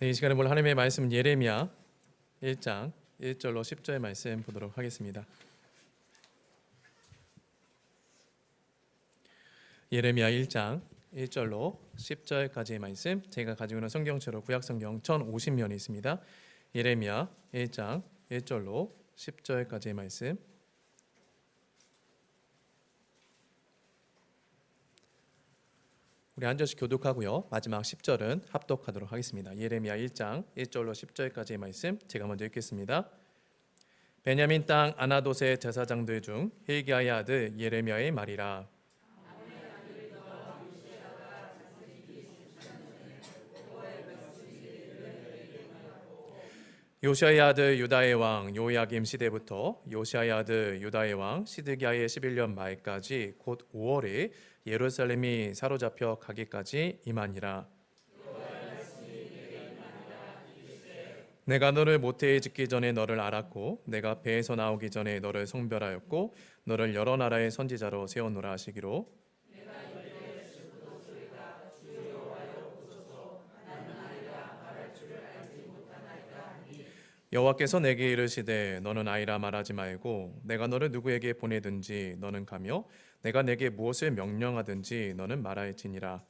네, 이 시간에 볼 하나님의 말씀은 예레미야 1장 1절로 10절의 말씀 보도록 하겠습니다. 예레미야 1장 1절로 10절까지의 말씀, 제가 가지고 있는 성경책으로 구약성경 1050면이 있습니다. 예레미야 1장 1절로 10절까지의 말씀, 우리 한 절씩 교독하고요. 마지막 10절은 합독하도록 하겠습니다. 예레미야 1장 1절로 10절까지의 말씀, 제가 먼저 읽겠습니다. 베냐민 땅 아나돗의 제사장들 중 hil기야의 아들 예레미야의 말이라. 요시야의 아들 유다의 왕 요야김 시대부터 요시야의 아들 유다의 왕 시드기야의 11년 말까지 곧 5월에 예루살렘이 사로잡혀 가기까지 이만이라. 내가 너를 모태에 짓기 전에 너를 알았고 내가 배에서 나오기 전에 너를 성별하였고 너를 여러 나라의 선지자로 세워놓으라 하시기로. 여호와께서 내게 이르시되 너는 아이라 말하지 말고 내가 너를 누구에게 보내든지 너는 가며 내가 내게 무엇을 명령하든지 너는 말할지니라.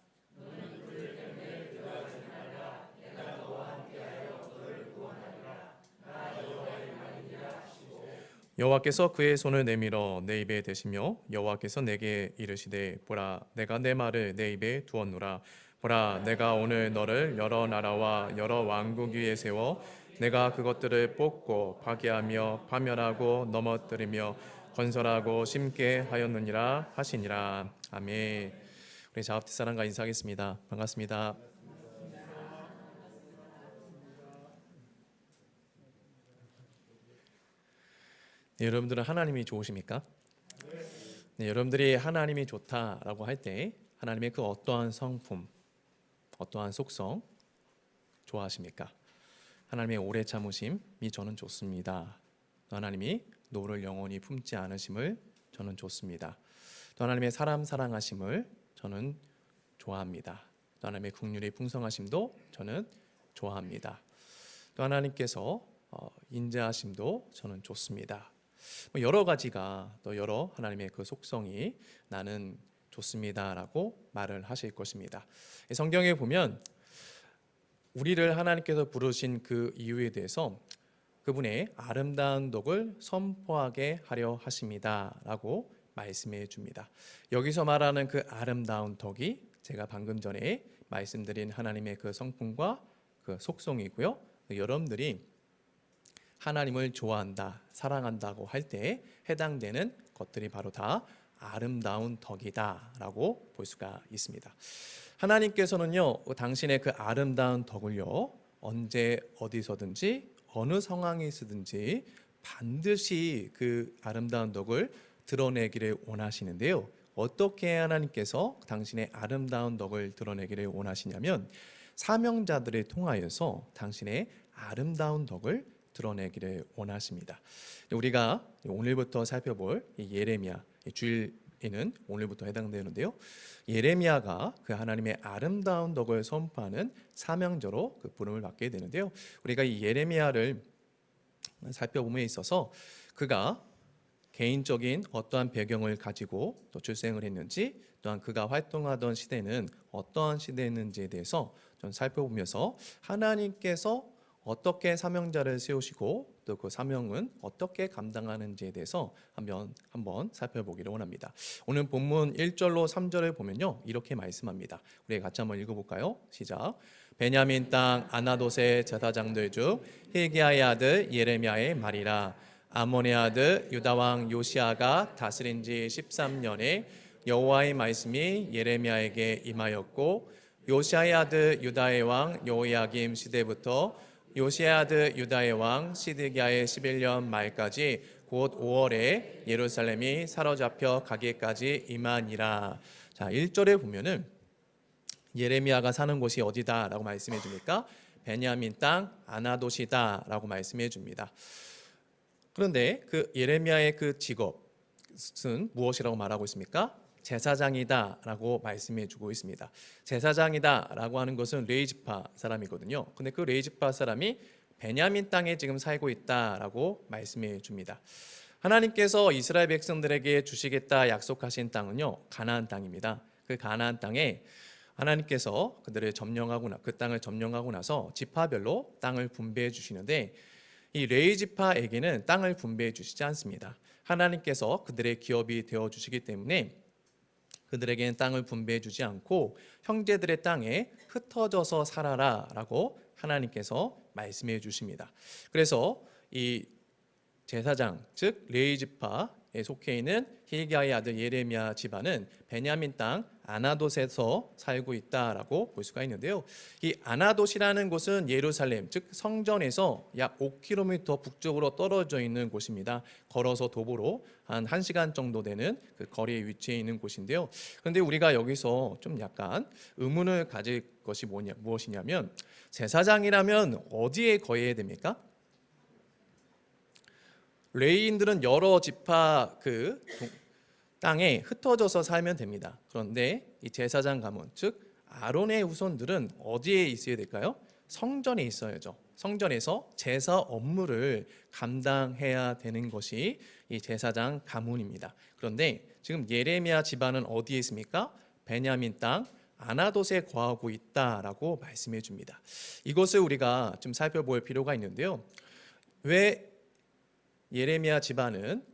여호와께서 그의 손을 내밀어 내 입에 대시며 여호와께서 내게 이르시되 보라 내가 내 말을 내 입에 두었노라. 보라 내가 오늘 너를 여러 나라와 여러 왕국 위에 세워 내가 그것들을 뽑고 파괴하며 파멸하고 넘어뜨리며 건설하고 심게 하였느니라 하시니라. 아멘. 우리 자업티 사랑과 인사하겠습니다. 반갑습니다. 네, 여러분들은 하나님이 좋으십니까? 네, 여러분들이 하나님이 좋다라고 할 때 하나님의 그 어떠한 성품, 어떠한 속성 좋아하십니까? 하나님의 오래 참으심이 저는 좋습니다. 또 하나님이 노를 영원히 품지 않으심을 저는 좋습니다. 또 하나님의 사람 사랑하심을 저는 좋아합니다. 또 하나님의 긍휼의 풍성하심도 저는 좋아합니다. 또 하나님께서 인자하심도 저는 좋습니다. 여러 가지가 또 여러 하나님의 그 속성이 나는 좋습니다라고 말을 하실 것입니다. 성경에 보면 우리를 하나님께서 부르신 그 이유에 대해서 그분의 아름다운 덕을 선포하게 하려 하십니다라고 말씀해 줍니다. 여기서 말하는 그 아름다운 덕이 제가 방금 전에 말씀드린 하나님의 그 성품과 그 속성이고요. 여러분들이 하나님을 좋아한다, 사랑한다고 할 때 해당되는 것들이 바로 다 아름다운 덕이다라고 볼 수가 있습니다. 하나님께서는요, 당신의 그 아름다운 덕을요, 언제 어디서든지 어느 상황에서든지 반드시 그 아름다운 덕을 드러내기를 원하시는데요. 어떻게 하나님께서 당신의 아름다운 덕을 드러내기를 원하시냐면 사명자들을 통하여서 당신의 아름다운 덕을 드러내기를 원하십니다. 우리가 오늘부터 살펴볼 예레미야 주일에는 오늘부터 해당되는데요. 예레미야가 그 하나님의 아름다운 덕을 선포하는 사명자로 그 부름을 받게 되는데요. 우리가 이 예레미야를 살펴봄에 있어서 그가 개인적인 어떠한 배경을 가지고 또 출생을 했는지, 또한 그가 활동하던 시대는 어떠한 시대였는지에 대해서 좀 살펴보면서 하나님께서 어떻게 사명자를 세우시고 또 그 사명은 어떻게 감당하는지에 대해서 한번 살펴보기를 원합니다. 오늘 본문 1절로 3절을 보면요, 이렇게 말씀합니다. 우리 같이 한번 읽어볼까요? 시작. 베냐민 땅 아나돗의 제사장들 중 hil기야의 아들 예레미야의 말이라. 아몬의 아들 유다 왕 요시야가 다스린 지 13년에 여호와의 말씀이 예레미야에게 임하였고, 요시야의 아들 유다의 왕 요야김 시대부터 요시야 아들 유다의 왕 시드기야의 11년 말까지 곧 5월에 예루살렘이 사로잡혀 가기까지 이만이라. 자, 1절에 보면은 예레미야가 사는 곳이 어디다라고 말씀해 줍니까? 베냐민 땅 아나돗이다라고 말씀해 줍니다. 그런데 그 예레미야의 그 직업은 무엇이라고 말하고 있습니까? 제사장이다라고 말씀해 주고 있습니다. 제사장이다라고 하는 것은 레위지파 사람이거든요. 근데 그 레위지파 사람이 베냐민 땅에 지금 살고 있다라고 말씀해 줍니다. 하나님께서 이스라엘 백성들에게 주시겠다 약속하신 땅은요, 가나안 땅입니다. 그 가나안 땅에 하나님께서 그들을 그 땅을 점령하고 나서 지파별로 땅을 분배해 주시는데, 이 레위 지파에게는 땅을 분배해 주시지 않습니다. 하나님께서 그들의 기업이 되어 주시기 때문에 그들에게는 땅을 분배해 주지 않고 형제들의 땅에 흩어져서 살아라라고 하나님께서 말씀해 주십니다. 그래서 이 제사장, 즉 레위 지파에 속해 있는 hilkiah의 아들 예레미야 집안은 베냐민 땅 아나돗에서 살고 있다라고 볼 수가 있는데요. 이 아나돗이라는 곳은 예루살렘, 즉 성전에서 약 5km 북쪽으로 떨어져 있는 곳입니다. 걸어서 도보로 한 1시간 정도 되는 그 거리에 위치해 있는 곳인데요. 그런데 우리가 여기서 좀 약간 의문을 가질 것이 무엇이냐면, 제사장이라면 어디에 거해야 됩니까? 레위인들은 여러 지파 땅에 흩어져서 살면 됩니다. 그런데 이 제사장 가문, 즉 아론의 후손들은 어디에 있어야 될까요? 성전에 있어야죠. 성전에서 제사 업무를 감당해야 되는 것이 이 제사장 가문입니다. 그런데 지금 예레미야 집안은 어디에 있습니까? 베냐민 땅 아나돗에 거하고 있다라고 말씀해 줍니다. 이것을 우리가 좀 살펴볼 필요가 있는데요. 왜 예레미야 집안은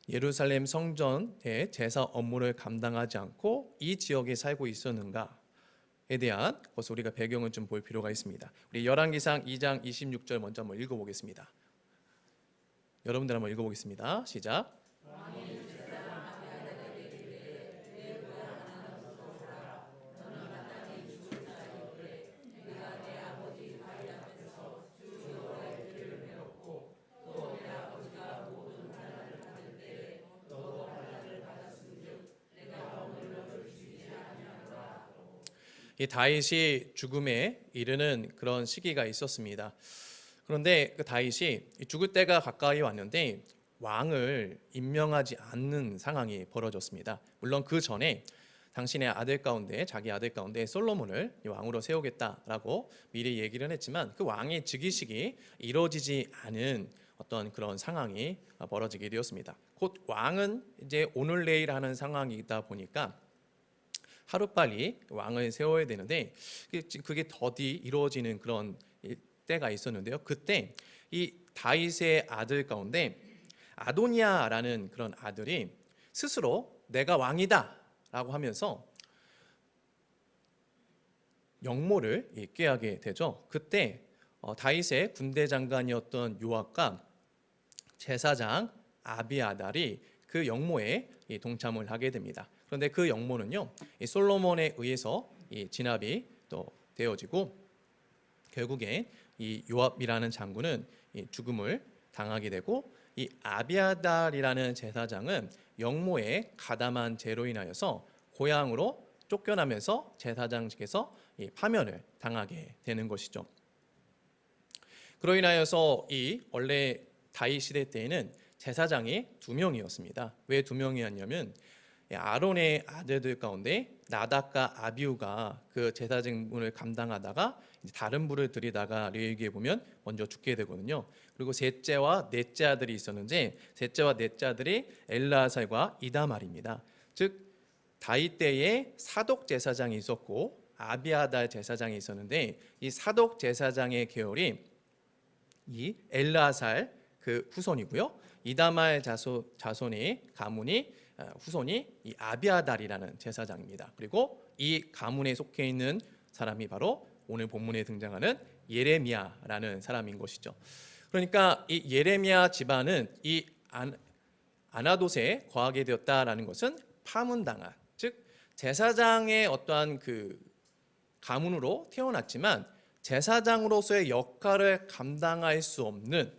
예루살렘 성전의 제사 업무를 감당하지 않고 이 지역에 살고 있었는가에 대한 것을 우리가 배경을 좀 볼 필요가 있습니다. 우리 열왕기상 2장 26절 먼저 한번 읽어보겠습니다. 여러분들 한번 읽어보겠습니다. 시작. 이 다윗이 죽음에 이르는 그런 시기가 있었습니다. 그런데 그 다윗이 죽을 때가 가까이 왔는데 왕을 임명하지 않는 상황이 벌어졌습니다. 물론 그 전에 당신의 자기 아들 가운데 솔로몬을 왕으로 세우겠다라고 미리 얘기를 했지만 그 왕의 즉위식이 이루어지지 않은 어떤 그런 상황이 벌어지게 되었습니다. 곧 왕은 이제 오늘 내일 하는 상황이다 보니까 하루빨리 왕을 세워야 되는데 그게 더디 이루어지는 그런 때가 있었는데요. 그때 이 다윗의 아들 가운데 아도니아라는 그런 아들이 스스로 내가 왕이다 라고 하면서 영모를 꾀하게 되죠. 그때 다윗의 군대 장관이었던 요압과 제사장 아비아달이 그 영모에 동참을 하게 됩니다. 그런데 그 영모는요, 솔로몬에 의해서 진압이 또 되어지고 결국에 이 요압이라는 장군은 죽음을 당하게 되고, 이 아비아달이라는 제사장은 영모의 가담한 죄로 인하여서 고향으로 쫓겨나면서 제사장직에서 파면을 당하게 되는 것이죠. 그로 인하여서 이 원래 다윗 시대 때에는 제사장이 2명이었습니다. 왜 2명이었냐면 아론의 아들들 가운데 나답과 아비후가 그 제사 직분을 감당하다가 다른 불을 들이다가 레위기에 보면 먼저 죽게 되거든요. 그리고 셋째와 넷째 아들이 있었는데 셋째와 넷째 아들이 엘르아살과 이다말입니다. 즉 다윗 때에 사독 제사장이 있었고 아비아달 제사장이 있었는데 이 사독 제사장의 계열이 이 엘르아살 그 후손이고요. 이다말 자손의 가문이 후손이 이 아비아달이라는 제사장입니다. 그리고 이 가문에 속해 있는 사람이 바로 오늘 본문에 등장하는 예레미야라는 사람인 것이죠. 그러니까 이 예레미야 집안은 이 아나돗에 거하게 되었다라는 것은 파문당한, 즉 제사장의 어떠한 그 가문으로 태어났지만 제사장으로서의 역할을 감당할 수 없는,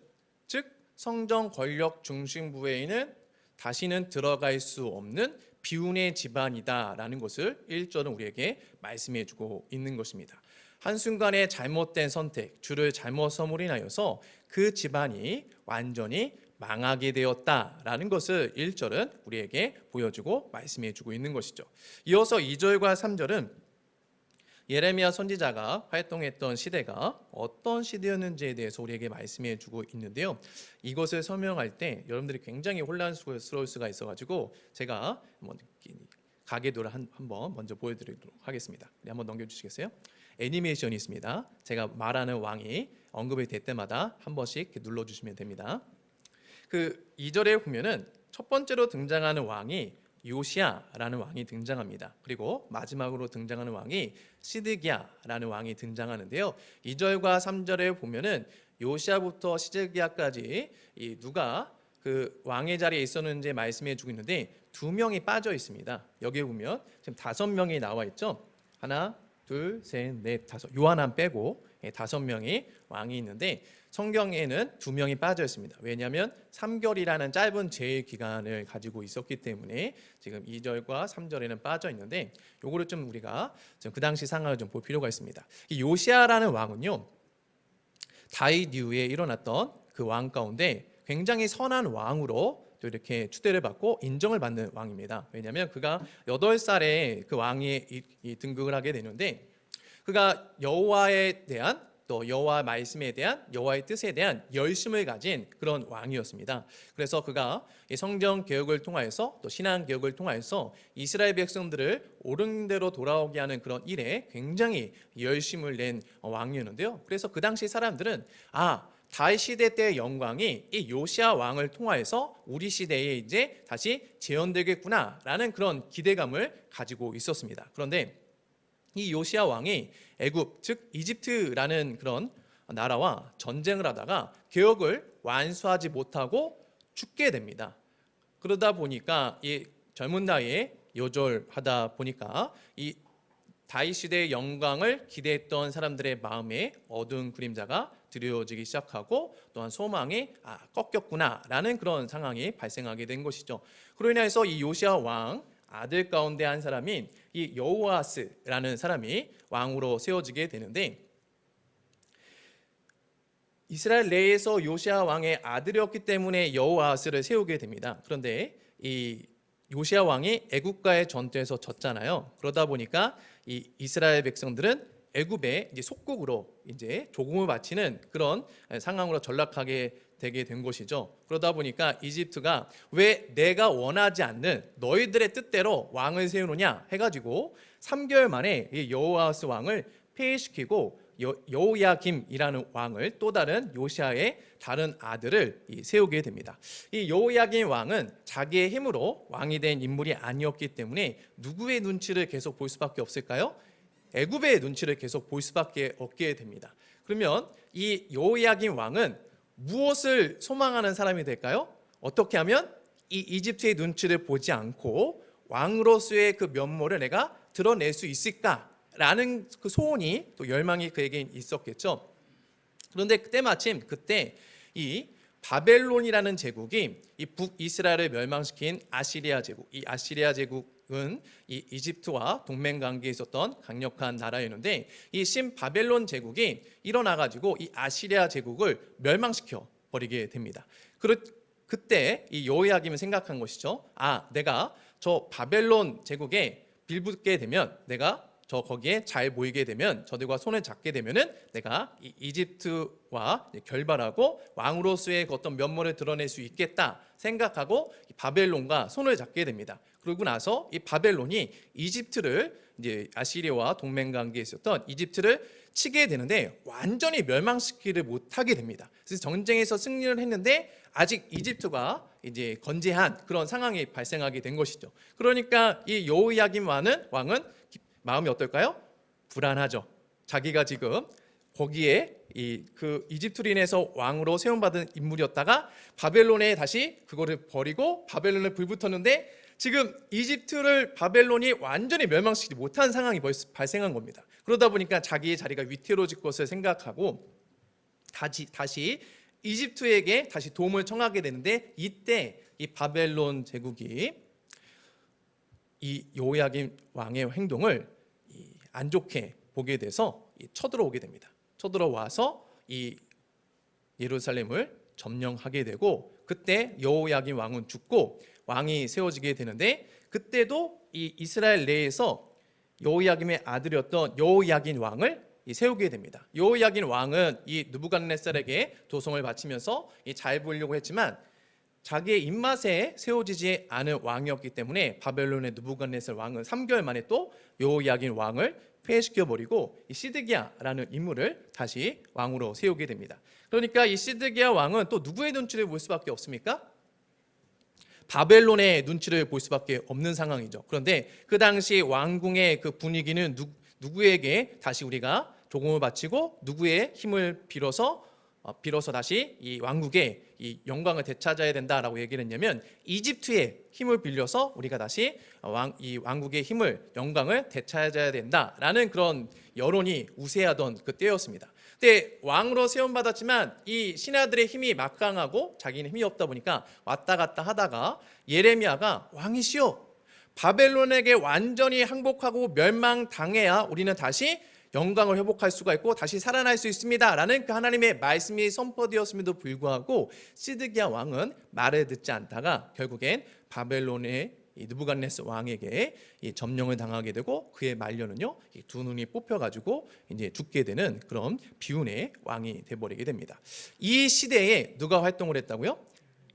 즉 성전 권력 중심부에 있는 다시는 들어갈 수 없는 비운의 집안이다라는 것을 1절은 우리에게 말씀해 주고 있는 것입니다. 한순간의 잘못된 선택, 주를 잘못 섬으로 인하여서 그 집안이 완전히 망하게 되었다라는 것을 1절은 우리에게 보여주고 말씀해 주고 있는 것이죠. 이어서 2절과 3절은 예레미야 선지자가 활동했던 시대가 어떤 시대였는지에 대해서 우리에게 말씀해 주고 있는데요. 이것을 설명할 때 여러분들이 굉장히 혼란스러울 수가 있어가지고 제가 가계도를 한번 먼저 보여드리도록 하겠습니다. 한번 넘겨주시겠어요? 애니메이션이 있습니다. 제가 말하는 왕이 언급이 될 때마다 한 번씩 눌러주시면 됩니다. 그 2절에 보면은 첫 번째로 등장하는 왕이 요시야라는 왕이 등장합니다. 그리고 마지막으로 등장하는 왕이 시드기야라는 왕이 등장하는데요. 2절과 3절에 보면은 요시야부터 시드기야까지 누가 그 왕의 자리에 있었는지 말씀해 주고 있는데 2명이 빠져 있습니다. 여기에 보면 지금 5명이 나와 있죠. 하나, 둘, 셋, 넷, 다섯. 요한안 빼고 5명이 왕이 있는데 성경에는 2명이 빠져 있습니다. 왜냐하면 3개월이라는 짧은 제의 기간을 가지고 있었기 때문에 지금 2절과 3절에는 빠져 있는데 요거를 좀 우리가 그 당시 상황을 좀 볼 필요가 있습니다. 이 요시야라는 왕은요, 다윗 이후에 일어났던 그 왕 가운데 굉장히 선한 왕으로 또 이렇게 추대를 받고 인정을 받는 왕입니다. 왜냐하면 그가 8살에 그 왕에 등극을 하게 되는데 그가 여호와에 대한 또 여호와 말씀에 대한 여호와의 뜻에 대한 열심을 가진 그런 왕이었습니다. 그래서 그가 성경 개혁을 통하여서 또 신앙 개혁을 통하여서 이스라엘 백성들을 옳은 대로 돌아오게 하는 그런 일에 굉장히 열심을 낸 왕이었는데요. 그래서 그 당시 사람들은 다윗 시대 때의 영광이 이 요시야 왕을 통하여서 우리 시대에 이제 다시 재현되겠구나라는 그런 기대감을 가지고 있었습니다. 그런데 이 요시야 왕이 애굽 즉 이집트라는 그런 나라와 전쟁을 하다가 개혁을 완수하지 못하고 죽게 됩니다. 그러다 보니까 이 젊은 나이에 요절하다 보니까 이 다윗 시대의 영광을 기대했던 사람들의 마음에 어두운 그림자가 드리워지기 시작하고 또한 소망이 꺾였구나라는 그런 상황이 발생하게 된 것이죠. 그로 인해서 이 요시야 왕 아들 가운데 한 사람인 이 여호아스라는 사람이 왕으로 세워지게 되는데 이스라엘 내에서 요시야 왕의 아들이었기 때문에 여호아스를 세우게 됩니다. 그런데 이 요시야 왕이 애굽과의 전투에서 졌잖아요. 그러다 보니까 이 이스라엘 백성들은 애굽의 속국으로 이제 조공을 바치는 그런 상황으로 전락하게 되게 된 것이죠. 그러다 보니까 이집트가 왜 내가 원하지 않는 너희들의 뜻대로 왕을 세우느냐 해가지고 3개월 만에 이 여호아스 왕을 폐위시키고 여호야김이라는 왕을 또 다른 요시야의 다른 아들을 세우게 됩니다. 이 여호야김 왕은 자기의 힘으로 왕이 된 인물이 아니었기 때문에 누구의 눈치를 계속 볼 수밖에 없을까요? 애굽의 눈치를 계속 볼 수밖에 없게 됩니다. 그러면 이 여호야김 왕은 무엇을 소망하는 사람이 될까요? 어떻게 하면 이 이집트의 눈치를 보지 않고 왕으로서의 그 면모를 내가 드러낼 수 있을까라는 그 소원이 또 열망이 그에게 있었겠죠. 그런데 때마침 그때 이 바벨론이라는 제국이 이 북이스라엘을 멸망시킨 아시리아 제국, 이 아시리아 제국은 이 이집트와 동맹 관계에 있었던 강력한 나라였는데 이 신바벨론 제국이 일어나 가지고 이 아시리아 제국을 멸망시켜 버리게 됩니다. 그때 이 여호야김은 생각한 것이죠. 내가 저 바벨론 제국에 빌붙게 되면 내가 거기에 잘 모이게 되면 저들과 손을 잡게 되면은 내가 이 이집트와 결발하고 왕으로서의 어떤 면모를 드러낼 수 있겠다 생각하고 바벨론과 손을 잡게 됩니다. 그러고 나서 이 바벨론이 이집트를 이제 아시리아와 동맹 관계에 있었던 이집트를 치게 되는데 완전히 멸망시키를 못하게 됩니다. 그래서 전쟁에서 승리를 했는데 아직 이집트가 이제 건재한 그런 상황이 발생하게 된 것이죠. 그러니까 이 여호야김 왕은 마음이 어떨까요? 불안하죠. 자기가 지금 거기에 그 이집트로 인해서 왕으로 세움받은 인물이었다가 바벨론에 다시 그거를 버리고 바벨론을 불붙었는데 지금 이집트를 바벨론이 완전히 멸망시키지 못한 상황이 발생한 겁니다. 그러다 보니까 자기의 자리가 위태로워질 것을 생각하고 다시 이집트에게 다시 도움을 청하게 되는데 이때 이 바벨론 제국이 이 여호야김 왕의 행동을 안 좋게 보게 돼서 쳐들어오게 됩니다. 쳐들어와서 이 예루살렘을 점령하게 되고 그때 여호야긴 왕은 죽고 왕이 세워지게 되는데, 그때도 이 이스라엘 내에서 여호야김의 아들이었던 여호야긴 왕을 세우게 됩니다. 여호야긴 왕은 이 느부갓네살에게 도성을 바치면서 잘 보이려고 했지만 자기의 입맛에 세워지지 않은 왕이었기 때문에 바벨론의 느부갓네살 왕은 3개월 만에 또 여호야긴 왕을 폐해시켜버리고 이 시드기야라는 인물을 다시 왕으로 세우게 됩니다. 그러니까 이 시드기야 왕은 또 누구의 눈치를 볼 수밖에 없습니까? 바벨론의 눈치를 볼 수밖에 없는 상황이죠. 그런데 그 당시 왕궁의 그 분위기는 누구에게 다시 우리가 조공을 바치고 누구의 힘을 빌어서 다시 이 왕국의 이 영광을 되찾아야 된다라고 얘기를 했냐면, 이집트의 힘을 빌려서 우리가 다시 이 왕국의 힘을, 영광을 되찾아야 된다라는 그런 여론이 우세하던 그 때였습니다. 근데 왕으로 세움받았지만 이 신하들의 힘이 막강하고 자기는 힘이 없다 보니까 왔다 갔다 하다가 예레미야가 왕이시여, 바벨론에게 완전히 항복하고 멸망당해야 우리는 다시 영광을 회복할 수가 있고 다시 살아날 수 있습니다 라는 그 하나님의 말씀이 선포되었음에도 불구하고 시드기야 왕은 말을 듣지 않다가 결국엔 바벨론의 느부갓네살 왕에게 점령을 당하게 되고, 그의 말년은요 두 눈이 뽑혀가지고 이제 죽게 되는 그런 비운의 왕이 돼버리게 됩니다. 이 시대에 누가 활동을 했다고요?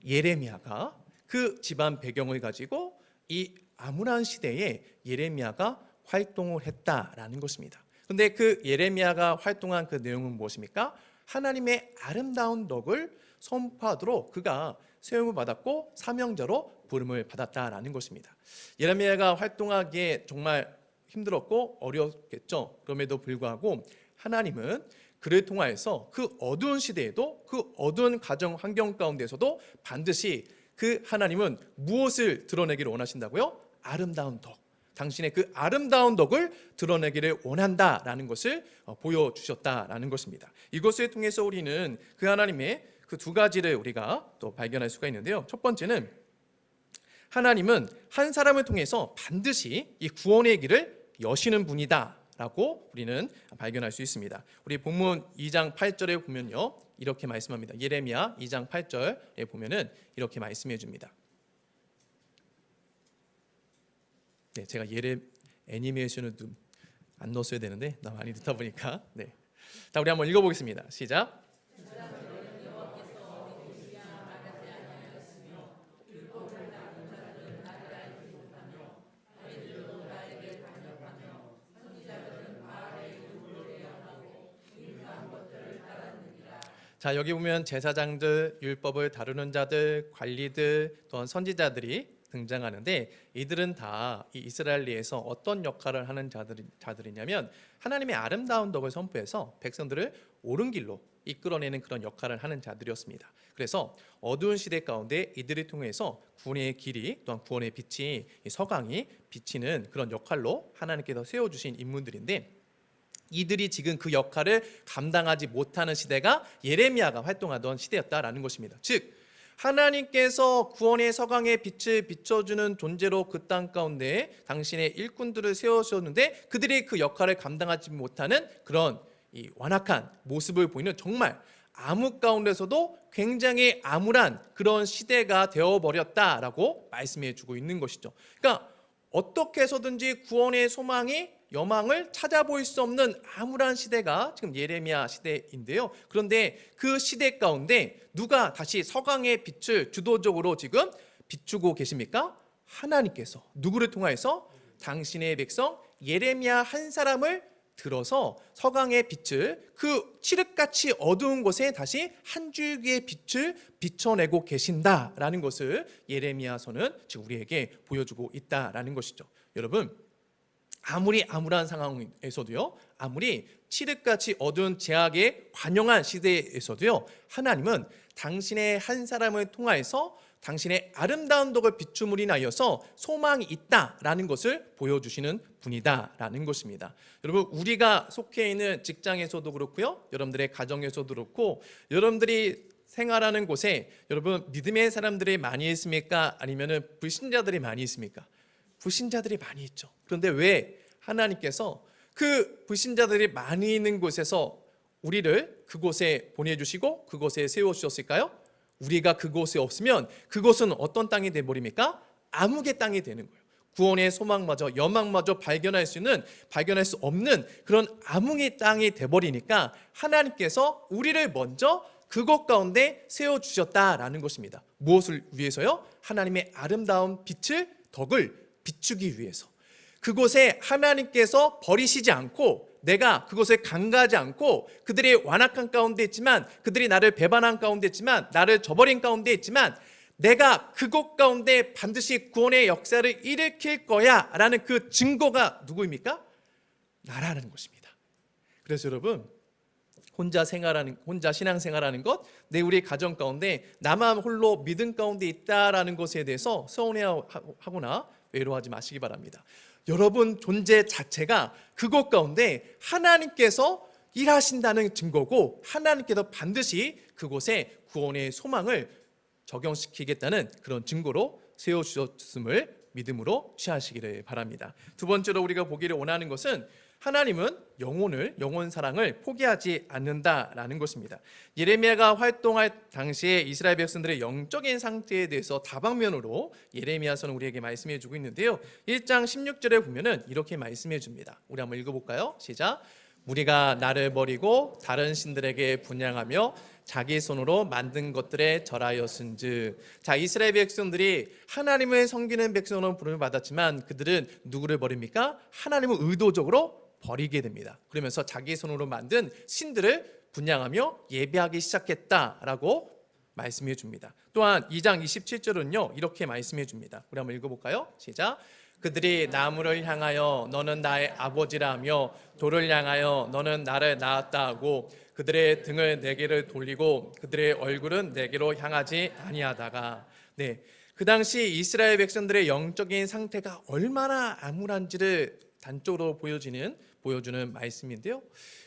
예레미야가 그 집안 배경을 가지고 이 암울한 시대에 예레미야가 활동을 했다라는 것입니다. 근데 그 예레미야가 활동한 그 내용은 무엇입니까? 하나님의 아름다운 덕을 선포하도록 그가 세움을 받았고 사명자로 부름을 받았다라는 것입니다. 예레미야가 활동하기에 정말 힘들었고 어려웠겠죠. 그럼에도 불구하고 하나님은 그를 통하여서 그 어두운 시대에도, 그 어두운 가정 환경 가운데서도 반드시 그 하나님은 무엇을 드러내기를 원하신다고요? 아름다운 덕. 당신의 그 아름다운 덕을 드러내기를 원한다라는 것을 보여주셨다라는 것입니다. 이것을 통해서 우리는 그 하나님의 그 두 가지를 우리가 또 발견할 수가 있는데요. 첫 번째는 하나님은 한 사람을 통해서 반드시 이 구원의 길을 여시는 분이다라고 우리는 발견할 수 있습니다. 우리 본문 2장 8절에 보면요, 이렇게 말씀합니다. 예레미야 2장 8절에 보면은 이렇게 말씀해 줍니다. 네, 제가 애니메이션을 안 넣었어야 되는데 나 많이 듣다 보니까. 네, 자, 우리 한번 읽어보겠습니다. 시작. 자, 여기 보면 제사장들, 율법을 다루는 자들, 관리들, 또한 선지자들이 등장하는데, 이들은 다 이 이스라엘리에서 어떤 역할을 하는 자들이냐면 하나님의 아름다운 덕을 선포해서 백성들을 옳은 길로 이끌어내는 그런 역할을 하는 자들이었습니다. 그래서 어두운 시대 가운데 이들을 통해서 구원의 길이, 또한 구원의 빛이, 서강이 비치는 그런 역할로 하나님께서 세워주신 인물들인데, 이들이 지금 그 역할을 감당하지 못하는 시대가 예레미야가 활동하던 시대였다라는 것입니다. 즉 하나님께서 구원의 서강의 빛을 비춰주는 존재로 그 땅 가운데 당신의 일꾼들을 세우셨는데, 그들이 그 역할을 감당하지 못하는 그런 이 완악한 모습을 보이는 정말 암흑 가운데서도 굉장히 암울한 그런 시대가 되어버렸다라고 말씀해 주고 있는 것이죠. 그러니까 어떻게 해서든지 구원의 소망이, 여망을 찾아볼 수 없는 암울한 시대가 지금 예레미야 시대인데요. 그런데 그 시대 가운데 누가 다시 서강의 빛을 주도적으로 지금 비추고 계십니까? 하나님께서 누구를 통하여서? 당신의 백성 예레미야 한 사람을 들어서 서강의 빛을, 그 칠흑같이 어두운 곳에 다시 한 줄기의 빛을 비춰내고 계신다라는 것을 예레미야서는 지금 우리에게 보여주고 있다라는 것이죠. 여러분, 아무리 암울한 상황에서도요, 아무리 칠흑같이 어두운 죄악에 관영한 시대에서도요, 하나님은 당신의 한 사람을 통하여서 당신의 아름다운 덕을 비춤으로 인하여서 소망이 있다라는 것을 보여주시는 분이다라는 것입니다. 여러분, 우리가 속해 있는 직장에서도 그렇고요, 여러분들의 가정에서도 그렇고, 여러분들이 생활하는 곳에 여러분 믿음의 사람들이 많이 있습니까? 아니면은 불신자들이 많이 있습니까? 불신자들이 많이 있죠. 그런데 왜 하나님께서 그 불신자들이 많이 있는 곳에서 우리를 그곳에 보내주시고 그곳에 세워주셨을까요? 우리가 그곳에 없으면 그곳은 어떤 땅이 되어버립니까? 암흑의 땅이 되는 거예요. 구원의 소망마저 여망마저 발견할 수 없는 그런 암흑의 땅이 돼버리니까 하나님께서 우리를 먼저 그곳 가운데 세워주셨다라는 것입니다. 무엇을 위해서요? 하나님의 아름다운 덕을 비추기 위해서. 그곳에 하나님께서 버리시지 않고, 내가 그곳에 강가하지 않고, 그들이 완악한 가운데 있지만, 그들이 나를 배반한 가운데 있지만, 나를 저버린 가운데 있지만, 내가 그곳 가운데 반드시 구원의 역사를 일으킬 거야 라는 그 증거가 누구입니까? 나라는 것입니다. 그래서 여러분, 혼자 신앙생활하는 것, 우리 가정 가운데 나만 홀로 믿음 가운데 있다라는 것에 대해서 서운해하거나 외로워하지 마시기 바랍니다. 여러분 존재 자체가 그곳 가운데 하나님께서 일하신다는 증거고, 하나님께서 반드시 그곳에 구원의 소망을 적용시키겠다는 그런 증거로 세워주셨음을 믿음으로 취하시기를 바랍니다. 두 번째로 우리가 보기를 원하는 것은 하나님은 영혼 사랑을 포기하지 않는다라는 것입니다. 예레미야가 활동할 당시에 이스라엘 백성들의 영적인 상태에 대해서 다방면으로 예레미야서는 우리에게 말씀해 주고 있는데요. 1장 16절에 보면은 이렇게 말씀해 줍니다. 우리 한번 읽어볼까요? 시작. 무리가 나를 버리고 다른 신들에게 분향하며 자기 손으로 만든 것들에 절하였은즉. 자, 이스라엘 백성들이 하나님을 섬기는 백성으로 부름을 받았지만 그들은 누구를 버립니까? 하나님을 의도적으로 버리게 됩니다. 그러면서 자기 손으로 만든 신들을 분향하며 예배하기 시작했다라고 말씀해 줍니다. 또한 2장 27절은요 이렇게 말씀해 줍니다. 우리 한번 읽어볼까요? 시작. 그들이 나무를 향하여 너는 나의 아버지라며 돌을 향하여 너는 나를 낳았다 하고 그들의 등을 내게로 돌리고 그들의 얼굴은 내게로 향하지 아니하다가. 그 당시 이스라엘 백성들의 영적인 상태가 얼마나 암울한지를 단적으로 보여주는 말씀인데요.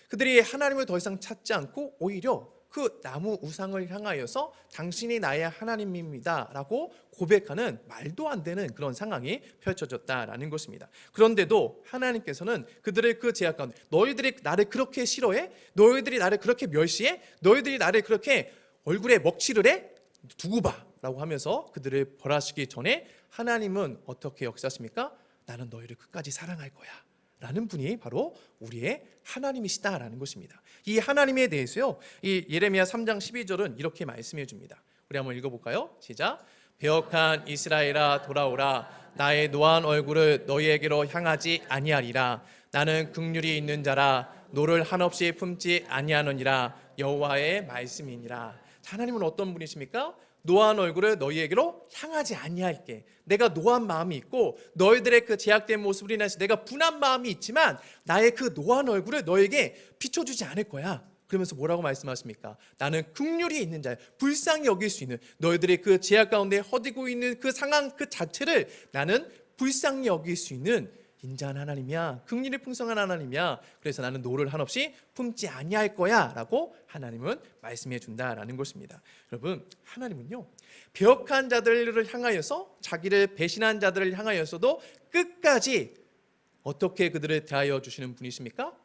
그들이 하나님을 더 이상 찾지 않고 오히려 그 나무 우상을 향하여서 당신이 나의 하나님입니다 라고 고백하는 말도 안 되는 그런 상황이 펼쳐졌다라는 것입니다. 그런데도 하나님께서는 그들의 그 제약 가운데, 너희들이 나를 그렇게 싫어해? 너희들이 나를 그렇게 멸시해? 너희들이 나를 그렇게 얼굴에 먹칠을 해? 두고 봐 라고 하면서 그들을 벌하시기 전에 하나님은 어떻게 역사하십니까? 나는 너희를 끝까지 사랑할 거야 라는 분이 바로 우리의 하나님이시다라는 것입니다. 이 하나님에 대해서요, 이 예레미야 3장 12절은 이렇게 말씀해 줍니다. 우리 한번 읽어볼까요? 시작. 배역한 이스라엘아 돌아오라. 나의 노한 얼굴을 너희에게로 향하지 아니하리라. 나는 긍휼이 있는 자라. 노를 한없이 품지 아니하느니라. 여호와의 말씀이니라. 하나님은 어떤 분이십니까? 노한 얼굴을 너희에게로 향하지 아니할게. 내가 노한 마음이 있고 너희들의 그 제약된 모습을 인해서 내가 분한 마음이 있지만 나의 그 노한 얼굴을 너에게 비춰주지 않을 거야. 그러면서 뭐라고 말씀하십니까? 나는 긍휼이 있는 자야. 불쌍히 여길 수 있는, 너희들이 그 제약 가운데 허디고 있는 그 상황 그 자체를 나는 불쌍히 여길 수 있는 인자한 하나님이야. 긍휼이 풍성한 하나님이야. 그래서 나는 노를 한없이 품지 아니할 거야 라고 하나님은 말씀해 준다라는 것입니다. 여러분, 하나님은요 배역한 자들을 향하여서, 자기를 배신한 자들을 향하여서도 끝까지 어떻게 그들을 대하여 주시는 분이십니까?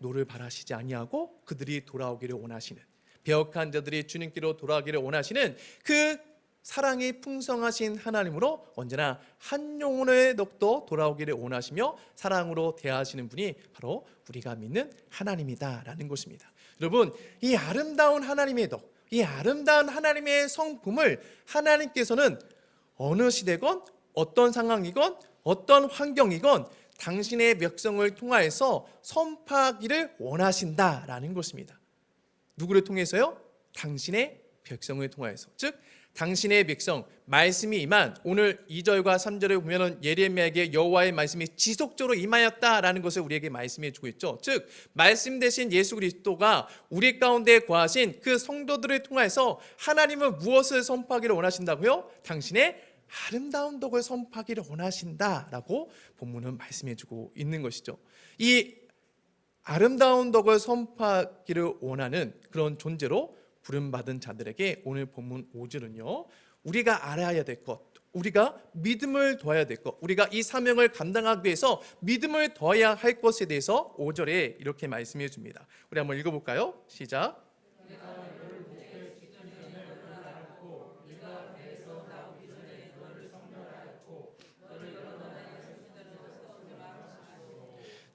노를 바라시지 아니하고 그들이 돌아오기를 원하시는, 배역한 자들이 주님께로 돌아오기를 원하시는 그 사랑이 풍성하신 하나님으로 언제나 한 영혼의 덕도 돌아오기를 원하시며 사랑으로 대하시는 분이 바로 우리가 믿는 하나님이다라는 것입니다. 여러분, 이 아름다운 하나님의 덕, 이 아름다운 하나님의 성품을 하나님께서는 어느 시대건 어떤 상황이건 어떤 환경이건 당신의 백성을 통하여서 선포하기를 원하신다라는 것입니다. 누구를 통해서요? 당신의 백성을 통하여서. 즉 당신의 백성, 말씀이 임한, 오늘 2절과 3절에 보면 예레미야에게 여호와의 말씀이 지속적으로 임하였다라는 것을 우리에게 말씀해 주고 있죠. 즉 말씀 대신 예수 그리스도가 우리 가운데 거하신 그 성도들을 통해서 하나님은 무엇을 선포하기를 원하신다고요? 당신의 아름다운 덕을 선포하기를 원하신다라고 본문은 말씀해 주고 있는 것이죠. 이 아름다운 덕을 선포하기를 원하는 그런 존재로 부름받은 자들에게 오늘 본문 5절은요, 우리가 알아야 될 것, 우리가 믿음을 더해야 될 것, 우리가 이 사명을 감당하기 위해서 믿음을 더해야 할 것에 대해서 5절에 이렇게 말씀해 줍니다. 우리 한번 읽어볼까요? 시작.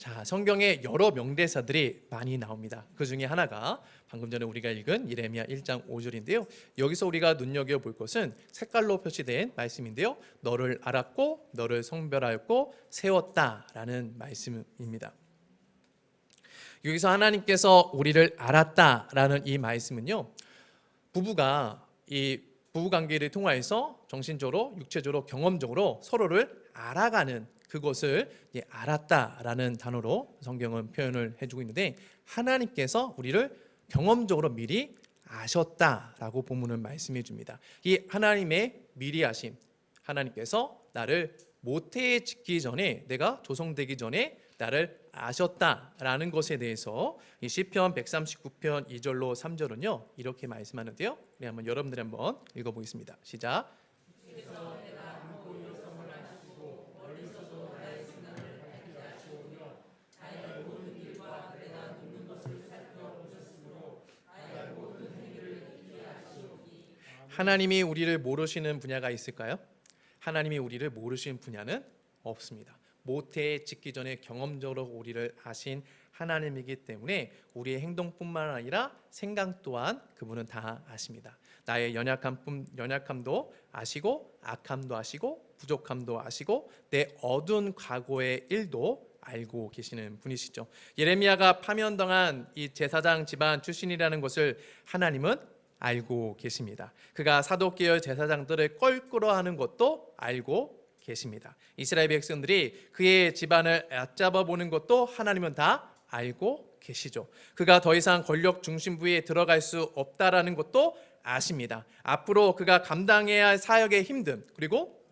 자, 성경에 여러 명대사들이 많이 나옵니다. 그 중에 하나가 방금 전에 우리가 읽은 예레미야 1장 5절인데요. 여기서 우리가 눈여겨볼 것은 색깔로 표시된 말씀인데요. 너를 알았고 너를 성별하였고 세웠다라는 말씀입니다. 여기서 하나님께서 우리를 알았다라는 이 말씀은요, 부부가 이 부부관계를 통하여서 정신적으로, 육체적으로, 경험적으로 서로를 알아가는 그것을 알았다라는 단어로 성경은 표현을 해주고 있는데, 하나님께서 우리를 경험적으로 미리 아셨다라고 본문은 말씀해 줍니다. 이 하나님의 미리 아심, 하나님께서 나를 모태에 짓기 전에, 내가 조성되기 전에 나를 아셨다라는 것에 대해서 이 시편 139편 2절로 3절은요 이렇게 말씀하는데요. 우리 한번 여러분들이 한번 읽어보겠습니다. 시작. 하나님이 우리를 모르시는 분야가 있을까요? 하나님이 우리를 모르시는 분야는 없습니다. 모태에 짓기 전에 경험적으로 우리를 아신 하나님이기 때문에 우리의 행동뿐만 아니라 생각 또한 그분은 다 아십니다. 나의 연약함도 아시고, 악함도 아시고, 부족함도 아시고, 내 어두운 과거의 일도 알고 계시는 분이시죠. 예레미야가 파면당한 이 제사장 집안 출신이라는 것을 하나님은 알고 계십니다. 그가 사독계열 제사장들을 껄끄러워하는 것도 알고 계십니다. 이스라엘 백성들이 그의 집안을 얕잡아 보는 것도 하나님은 다 알고 계시죠. 그가 더 이상 권력 중심부에 들어갈 수 없다라는 것도 아십니다. 앞으로 그가 감당해야 할 사역의 힘듦, 그리고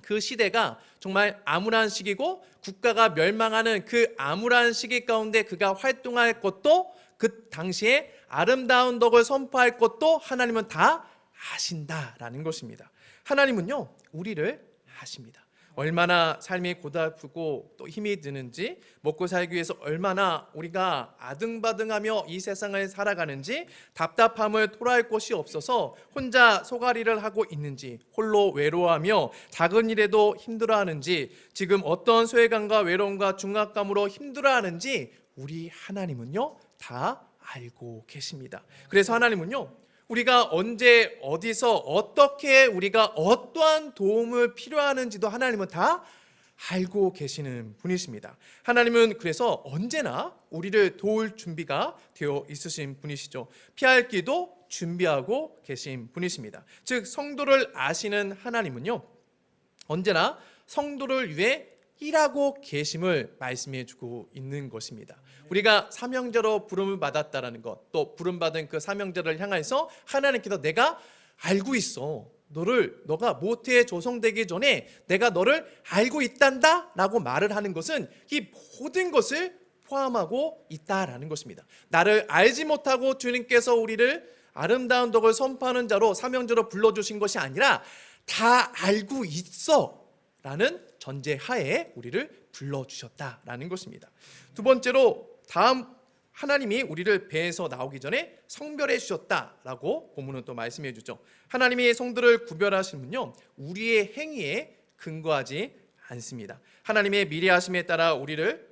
그 시대가 정말 암울한 시기고 국가가 멸망하는 그 암울한 시기 가운데 그가 활동할 것도, 그 당시에 아름다운 덕을 선포할 것도 하나님은 다 아신다라는 것입니다. 하나님은요 우리를 아십니다. 얼마나 삶이 고달프고 또 힘이 드는지, 먹고 살기 위해서 얼마나 우리가 아등바등하며 이 세상을 살아가는지, 답답함을 토로할 곳이 없어서 혼자 소가리를 하고 있는지, 홀로 외로워하며 작은 일에도 힘들어하는지, 지금 어떤 소외감과 외로움과 중압감으로 힘들어하는지 우리 하나님은요 다 알고 계십니다. 그래서 하나님은요 우리가 언제 어디서 어떻게 우리가 어떠한 도움을 필요하는지도 하나님은 다 알고 계시는 분이십니다. 하나님은 그래서 언제나 우리를 도울 준비가 되어 있으신 분이시죠. 피할 길도 준비하고 계신 분이십니다. 즉 성도를 아시는 하나님은요 언제나 성도를 위해 일하고 계심을 말씀해 주고 있는 것입니다. 우리가 사명자로 부름을 받았다라는 것, 또 부름받은 그 사명자를 향해서 하나님께서 내가 알고 있어, 너가 모태에 조성되기 전에 내가 너를 알고 있단다 라고 말을 하는 것은 이 모든 것을 포함하고 있다라는 것입니다. 나를 알지 못하고 주님께서 우리를 아름다운 덕을 선포하는 자로, 사명자로 불러주신 것이 아니라 다 알고 있어 라는 전제하에 우리를 불러주셨다라는 것입니다. 두 번째로, 다음 하나님이 우리를 배에서 나오기 전에 성별해 주셨다라고 본문은 또 말씀해 주죠. 하나님이 성도를 구별하시면요 우리의 행위에 근거하지 않습니다. 하나님의 미래하심에 따라 우리를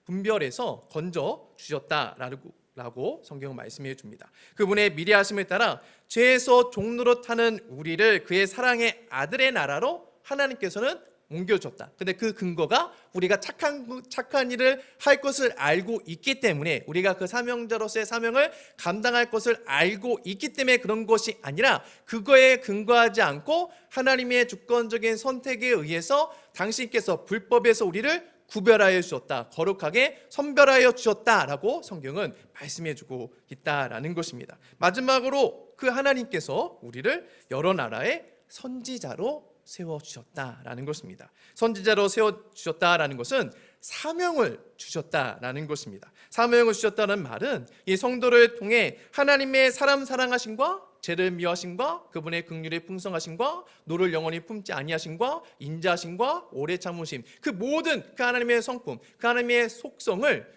분별해서 건져 주셨다라고 성경은 말씀해 줍니다. 그분의 미래하심에 따라 죄에서 종로로 타는 우리를 그의 사랑의 아들의 나라로 하나님께서는 옮겨줬다. 근데 그 근거가 우리가 착한 일을 할 것을 알고 있기 때문에, 우리가 그 사명자로서의 사명을 감당할 것을 알고 있기 때문에 그런 것이 아니라, 그거에 근거하지 않고 하나님의 주권적인 선택에 의해서 당신께서 불법에서 우리를 구별하여 주셨다, 거룩하게 선별하여 주셨다라고 성경은 말씀해 주고 있다라는 것입니다. 마지막으로 그 하나님께서 우리를 여러 나라의 선지자로 세워주셨다라는 것입니다. 선지자로 세워주셨다라는 것은 사명을 주셨다라는 것입니다. 사명을 주셨다는 말은 이 성도를 통해 하나님의 사람 사랑하심과 죄를 미워하심과 그분의 긍휼의 풍성하심과 노를 영원히 품지 아니하심과 인자하심과 오래 참으심, 그 모든 그 하나님의 성품, 그 하나님의 속성을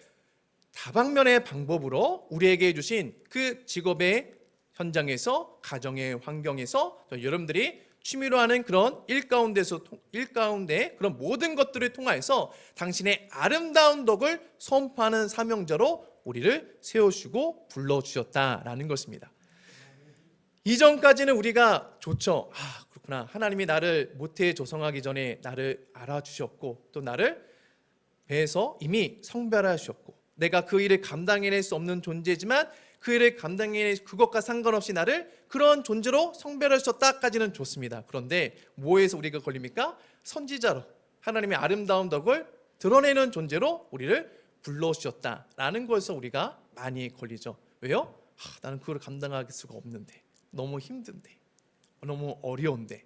다방면의 방법으로 우리에게 주신 그 직업의 현장에서, 가정의 환경에서 여러분들이 취미로 하는 그런 일 가운데 그런 모든 것들을 통하여서 당신의 아름다운 덕을 선포하는 사명자로 우리를 세우시고 불러주셨다라는 것입니다. 이전까지는 우리가 좋죠. 그렇구나. 하나님이 나를 모태에 조성하기 전에 나를 알아주셨고 또 나를 배에서 이미 성별하셨고 내가 그 일을 감당해낼 수 없는 존재지만 그 일을 감당해낼 그것과 상관없이 나를 그런 존재로 성별하셨다까지는 좋습니다. 그런데 뭐에서 우리가 걸립니까? 선지자로 하나님의 아름다운 덕을 드러내는 존재로 우리를 불러주셨다라는 것에서 우리가 많이 걸리죠. 왜요? 나는 그걸 감당할 수가 없는데 너무 힘든데 너무 어려운데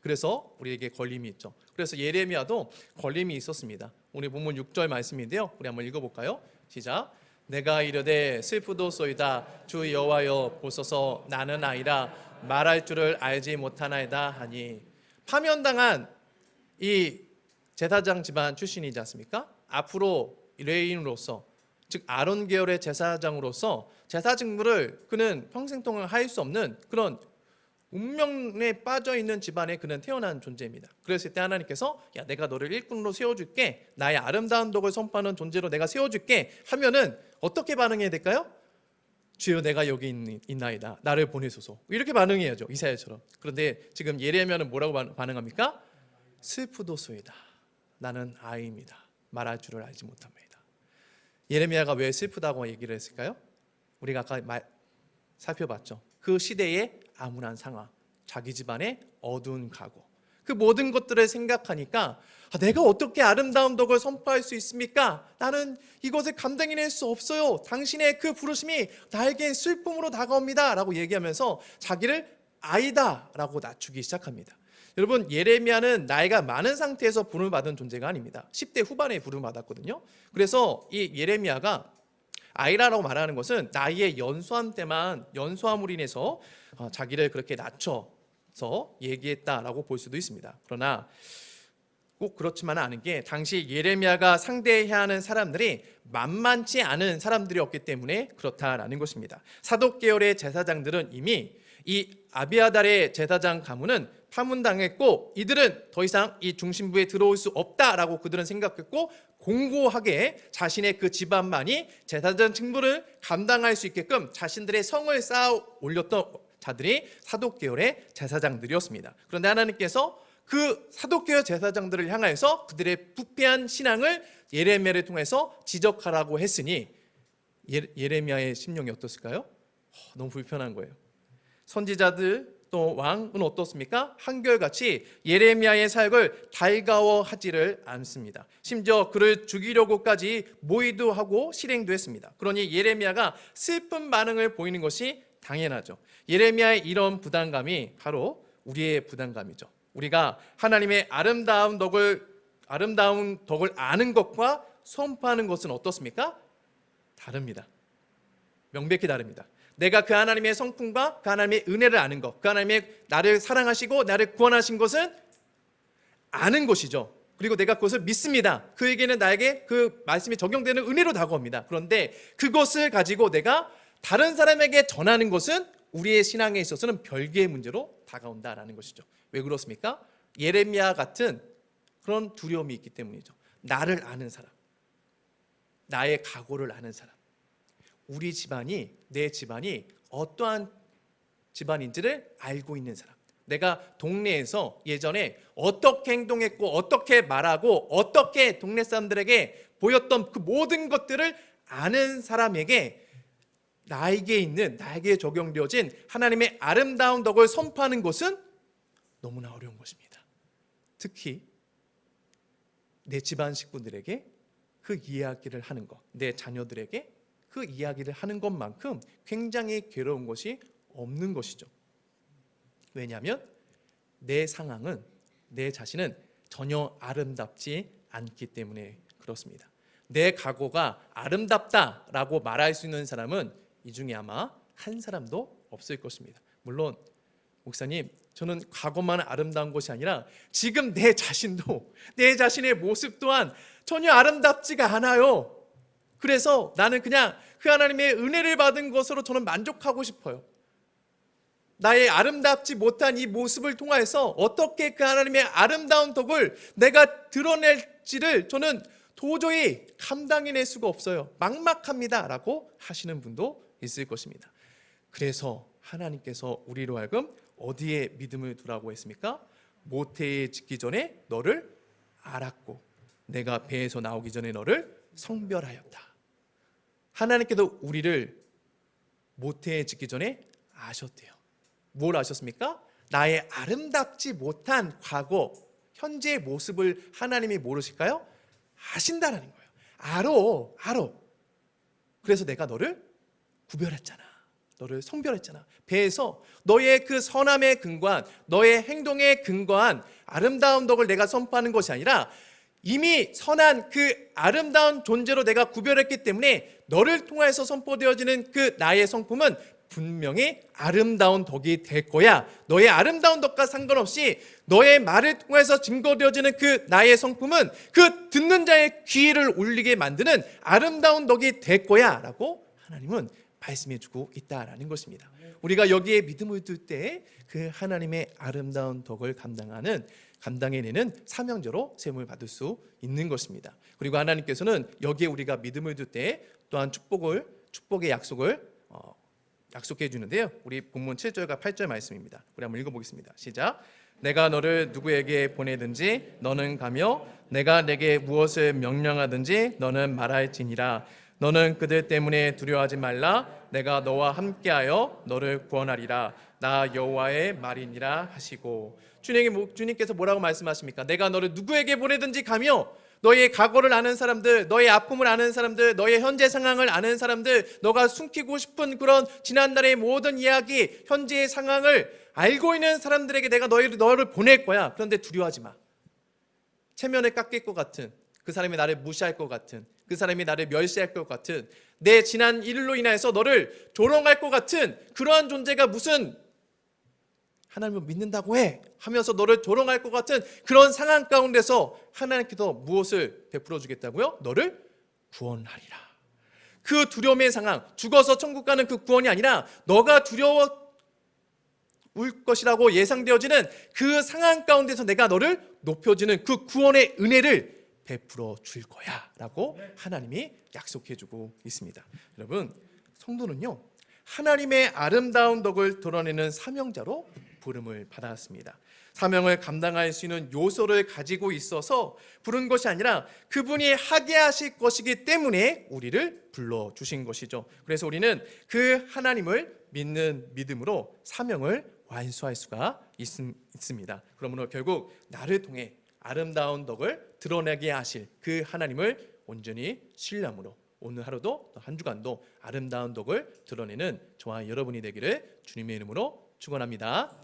그래서 우리에게 걸림이 있죠. 그래서 예레미야도 걸림이 있었습니다. 오늘 본문 6절 말씀인데요. 우리 한번 읽어볼까요? 시작. 내가 이르되 슬프도소이다 주 여호와여 보소서 나는 아이라 말할 줄을 알지 못하나이다 하니 파면당한 이 제사장 집안 출신이지 않습니까? 앞으로 레위인으로서 즉 아론 계열의 제사장으로서 제사 직무를 그는 평생 동안 할 수 없는 그런 운명에 빠져 있는 집안에 그는 태어난 존재입니다. 그랬을 때 하나님께서 야 내가 너를 일꾼으로 세워줄게 나의 아름다운 덕을 선포하는 존재로 내가 세워줄게 하면은 어떻게 반응해야 될까요? 주여 내가 여기 있나이다 나를 보내소서 이렇게 반응해야죠. 이사야처럼. 그런데 지금 예레미야는 뭐라고 반응합니까? 슬프도소이다 나는 아이입니다 말할 줄을 알지 못합니다. 예레미야가 왜 슬프다고 얘기를 했을까요? 우리가 아까 살펴봤죠. 그 시대의 암울한 상황, 자기 집안의 어두운 각오, 그 모든 것들을 생각하니까 내가 어떻게 아름다운 덕을 선포할 수 있습니까? 나는 이것을 감당해낼 수 없어요. 당신의 그 부르심이 나에게 슬픔으로 다가옵니다 라고 얘기하면서 자기를 아이다 라고 낮추기 시작합니다. 여러분 예레미야는 나이가 많은 상태에서 부름을 받은 존재가 아닙니다. 10대 후반에 부름을 받았거든요. 그래서 이 예레미야가 아이라라고 말하는 것은 나이의 연소함으로 인해서 자기를 그렇게 낮춰서 얘기했다라고 볼 수도 있습니다. 그러나 꼭 그렇지만은 않은 게 당시 예레미야가 상대해야 하는 사람들이 만만치 않은 사람들이었기 때문에 그렇다라는 것입니다. 사독 계열의 제사장들은 이미 이 아비아달의 제사장 가문은 파문당했고 이들은 더 이상 이 중심부에 들어올 수 없다라고 그들은 생각했고 공고하게 자신의 그 집안만이 제사장 직무를 감당할 수 있게끔 자신들의 성을 쌓아 올렸던 자들이 사독계열의 제사장들이었습니다. 그런데 하나님께서 그 사독계열 제사장들을 향하여서 그들의 부패한 신앙을 예레미야를 통해서 지적하라고 했으니 예레미야의 심령이 어떻을까요? 너무 불편한 거예요. 선지자들 또 왕은 어떻습니까? 한결같이 예레미야의 사역을 달가워하지를 않습니다. 심지어 그를 죽이려고까지 모의도 하고 실행도 했습니다. 그러니 예레미야가 슬픈 반응을 보이는 것이 당연하죠. 예레미야의 이런 부담감이 바로 우리의 부담감이죠. 우리가 하나님의 아름다운 덕을 아는 것과 선포하는 것은 어떻습니까? 다릅니다. 명백히 다릅니다. 내가 그 하나님의 성품과 그 하나님의 은혜를 아는 것, 그 하나님의 나를 사랑하시고 나를 구원하신 것은 아는 것이죠. 그리고 내가 그것을 믿습니다. 그에게는 나에게 그 말씀이 적용되는 은혜로 다가옵니다. 그런데 그것을 가지고 내가 다른 사람에게 전하는 것은 우리의 신앙에 있어서는 별개의 문제로 다가온다라는 것이죠. 왜 그렇습니까? 예레미야 같은 그런 두려움이 있기 때문이죠. 나를 아는 사람, 나의 각오를 아는 사람, 우리 집안이, 내 집안이 어떠한 집안인지를 알고 있는 사람, 내가 동네에서 예전에 어떻게 행동했고 어떻게 말하고 어떻게 동네 사람들에게 보였던 그 모든 것들을 아는 사람에게 나에게 적용되어진 하나님의 아름다운 덕을 선포하는 것은 너무나 어려운 것입니다. 특히 내 집안 식구들에게 그 이야기를 하는 것, 내 자녀들에게 그 이야기를 하는 것만큼 굉장히 괴로운 것이 없는 것이죠. 왜냐하면 내 상황은, 내 자신은 전혀 아름답지 않기 때문에 그렇습니다. 내 각오가 아름답다라고 말할 수 있는 사람은 이 중에 아마 한 사람도 없을 것입니다. 물론 목사님, 저는 과거만 아름다운 것이 아니라 지금 내 자신도, 내 자신의 모습 또한 전혀 아름답지가 않아요. 그래서 나는 그냥 그 하나님의 은혜를 받은 것으로 저는 만족하고 싶어요. 나의 아름답지 못한 이 모습을 통해서 어떻게 그 하나님의 아름다운 덕을 내가 드러낼지를 저는 도저히 감당해낼 수가 없어요. 막막합니다 라고 하시는 분도 있을 것입니다. 그래서 하나님께서 우리로 하여금 어디에 믿음을 두라고 했습니까? 모태에 짓기 전에 너를 알았고 내가 배에서 나오기 전에 너를 성별하였다. 하나님께도 우리를 모태에 짓기 전에 아셨대요. 뭘 아셨습니까? 나의 아름답지 못한 과거, 현재의 모습을 하나님이 모르실까요? 아신다라는 거예요. 알아. 그래서 내가 너를 구별했잖아. 너를 성별했잖아. 배에서 너의 그 선함의 근거한, 너의 행동에 근거한 아름다운 덕을 내가 선포하는 것이 아니라 이미 선한 그 아름다운 존재로 내가 구별했기 때문에 너를 통해서 선포되어지는 그 나의 성품은 분명히 아름다운 덕이 될 거야. 너의 아름다운 덕과 상관없이 너의 말을 통해서 증거되어지는 그 나의 성품은 그 듣는 자의 귀를 울리게 만드는 아름다운 덕이 될 거야 라고 하나님은 말씀해 주고 있다라는 것입니다. 우리가 여기에 믿음을 둘 때 그 하나님의 아름다운 덕을 감당해내는 사명자로 세움을 받을 수 있는 것입니다. 그리고 하나님께서는 여기에 우리가 믿음을 둘 때 또한 축복의 약속을 약속해 주는데요. 우리 본문 7절과 8절 말씀입니다. 우리 한번 읽어보겠습니다. 시작. 내가 너를 누구에게 보내든지 너는 가며 내가 내게 무엇을 명령하든지 너는 말할지니라. 너는 그들 때문에 두려워하지 말라. 내가 너와 함께하여 너를 구원하리라. 나 여호와의 말이니라 하시고, 주님께서 뭐라고 말씀하십니까? 내가 너를 누구에게 보내든지 가며 너의 과거를 아는 사람들, 너의 아픔을 아는 사람들, 너의 현재 상황을 아는 사람들, 너가 숨기고 싶은 그런 지난날의 모든 이야기, 현재의 상황을 알고 있는 사람들에게 내가 너를 보낼 거야. 그런데 두려워하지 마. 체면을 깎일 것 같은, 그 사람이 나를 무시할 것 같은, 그 사람이 나를 멸시할 것 같은, 내 지난 일로 인해서 너를 조롱할 것 같은 그러한 존재가 무슨 하나님을 믿는다고 해 하면서 너를 조롱할 것 같은 그런 상황 가운데서 하나님께서 무엇을 베풀어 주겠다고요? 너를 구원하리라. 그 두려움의 상황, 죽어서 천국 가는 그 구원이 아니라 너가 두려워 울 것이라고 예상되어지는 그 상황 가운데서 내가 너를 높여주는 그 구원의 은혜를 베풀어 줄 거야 라고 하나님이 약속해 주고 있습니다. 여러분, 성도는요 하나님의 아름다운 덕을 드러내는 사명자로 부름을 받았습니다. 사명을 감당할 수 있는 요소를 가지고 있어서 부른 것이 아니라 그분이 하게 하실 것이기 때문에 우리를 불러주신 것이죠. 그래서 우리는 그 하나님을 믿는 믿음으로 사명을 완수할 수가 있습니다. 그러므로 결국 나를 통해 아름다운 덕을 드러내게 하실 그 하나님을 온전히 신뢰함으로 오늘 하루도 한 주간도 아름다운 덕을 드러내는 저와 여러분이 되기를 주님의 이름으로 축원합니다.